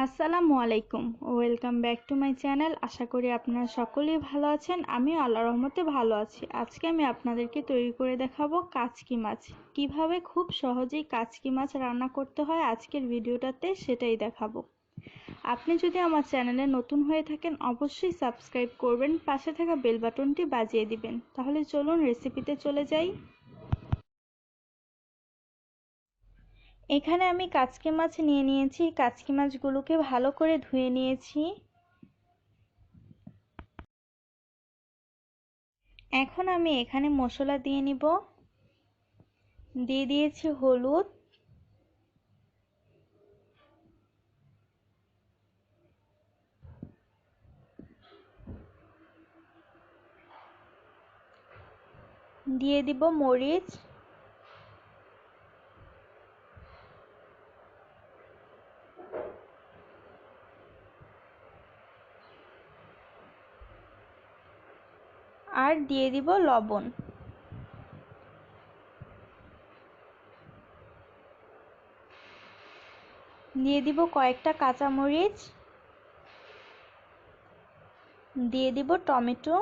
আসসালামু আলাইকুম, welcome back to my channel. আশা করি আপনারা সকলেই ভালো আছেন। আমি আল্লাহর রহমতে ভালো আছি। আজকে আমি আপনাদেরকে তৈরি করে দেখাবো কাচকি মাছ। কিভাবে খুব সহজেই কাচকি মাছ রান্না করতে হয় আজকের ভিডিওটাতে সেটাই দেখাবো। আপনি যদি আমার চ্যানেলে নতুন হয়ে থাকেন অবশ্যই সাবস্ক্রাইব করবেন, পাশে থাকা বেল বাটনটি বাজিয়ে দিবেন। তাহলে চলুন রেসিপিতে চলে যাই। এখানে আমি কাচকি মাছ নিয়ে নিয়েছি। কাচকি মাছগুলোকে ভালো করে ধুয়ে নিয়েছি। এখন আমি এখানে মশলা দিয়ে নিব। দিয়ে দিয়েছি হলুদ, দিয়ে দিব মরিচ, আর দিয়ে দিব লবণ। দিয়ে দিব কয়েকটা কাঁচামরিচ, দিয়ে দিব টমেটো,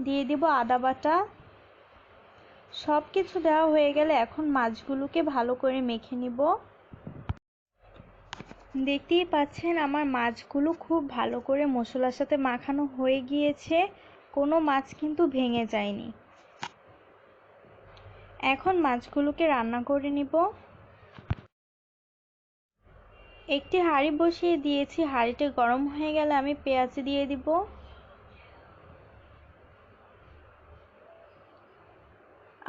দিয়ে দিব আদা বাটা। সব কিছু দেওয়া হয়ে গেলে এখন মাছগুলোকে ভালো করে মেখে নিব। দেখতেই পাচ্ছেন আমার মাছগুলো খুব ভালো করে মশলার সাথে মাখানো হয়ে গিয়েছে, কোনো মাছ কিন্তু ভেঙে যায়নি। এখন মাছগুলোকে রান্না করে নিব। একটি হাঁড়ি বসিয়ে দিয়েছি, হাঁড়িতে গরম হয়ে গেলে আমি পেঁয়াজ দিয়ে দিব।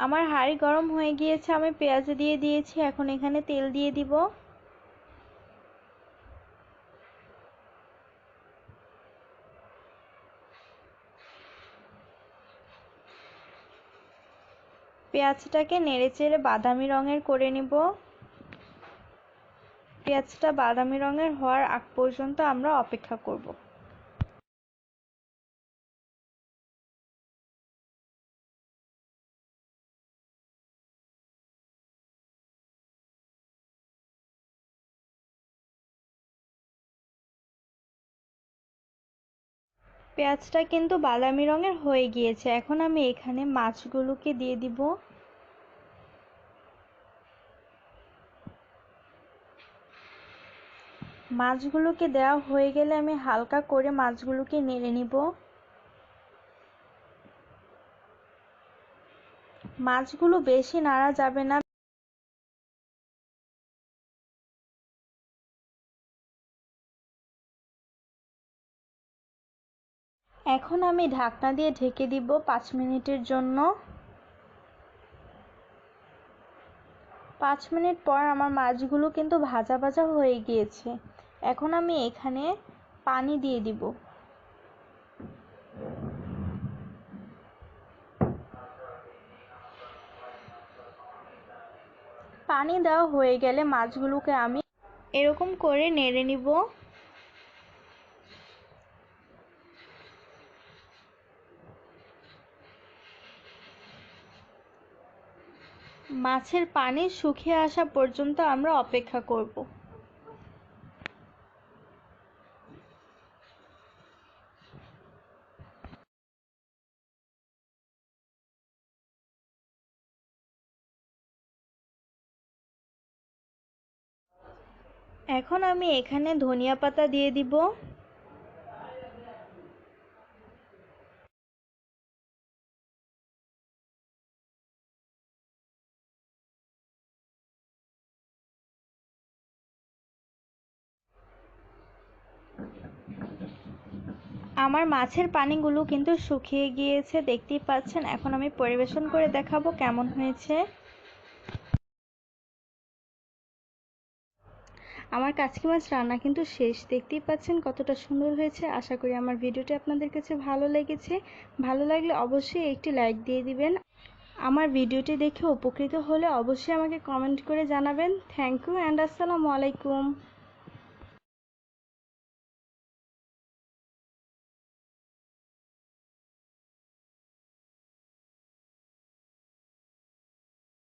আমার হাঁড়ি গরম হয়ে গিয়েছে, আমি পেঁয়াজ দিয়ে দিয়েছি। এখন এখানে তেল দিয়ে দিব। পেঁয়াজটাকে নেড়েচেড়ে বাদামি রঙের করে নিব। পেঁয়াজটা বাদামি রঙের হওয়ার আগ পর্যন্ত আমরা অপেক্ষা করব। পেঁয়াজটা কিন্তু বাদামি রঙের হয়ে গিয়েছে। এখন আমি এখানে মাছগুলোকে দিয়ে দিব। মাছগুলোকে দেওয়া হয়ে গেলে আমি হালকা করে মাছগুলোকে নেড়ে নিব। মাছগুলো বেশি নাড়া যাবে না। এখন আমি ঢাকনা দিয়ে ঢেকে দিব 5 মিনিটের জন্য। 5 মিনিট পর আমার মাছগুলো কিন্তু ভাজা ভাজা হয়ে গিয়েছে। এখন আমি এখানে পানি দিয়ে দিব। পানি দেওয়া হয়ে গেলে মাছগুলোকে আমি এরকম করে নেড়ে নিব। মাছের পানি শুকিয়ে আসা পর্যন্ত আমরা অপেক্ষা করব। এখন আমি এখানে ধনিয়া পাতা দিয়ে দিব। আমার মাছের পানিগুলো কিন্তু শুকিয়ে গিয়েছে, দেখতেই পাচ্ছেন। এখন আমি পরিবেশন করে দেখাবো কেমন হয়েছে। আমার কাচকি মাছ রান্না কিন্তু শেষ, দেখতেই পাচ্ছেন কতটা সুন্দর হয়েছে। আশা করি আমার ভিডিওটি আপনাদের কাছে ভালো লেগেছে। ভালো লাগলে অবশ্যই একটি লাইক দিয়ে দিবেন। আমার ভিডিওটি দেখে উপকৃত হলে অবশ্যই আমাকে কমেন্ট করে জানাবেন। থ্যাংক ইউ অ্যান্ড আসসালামু আলাইকুম।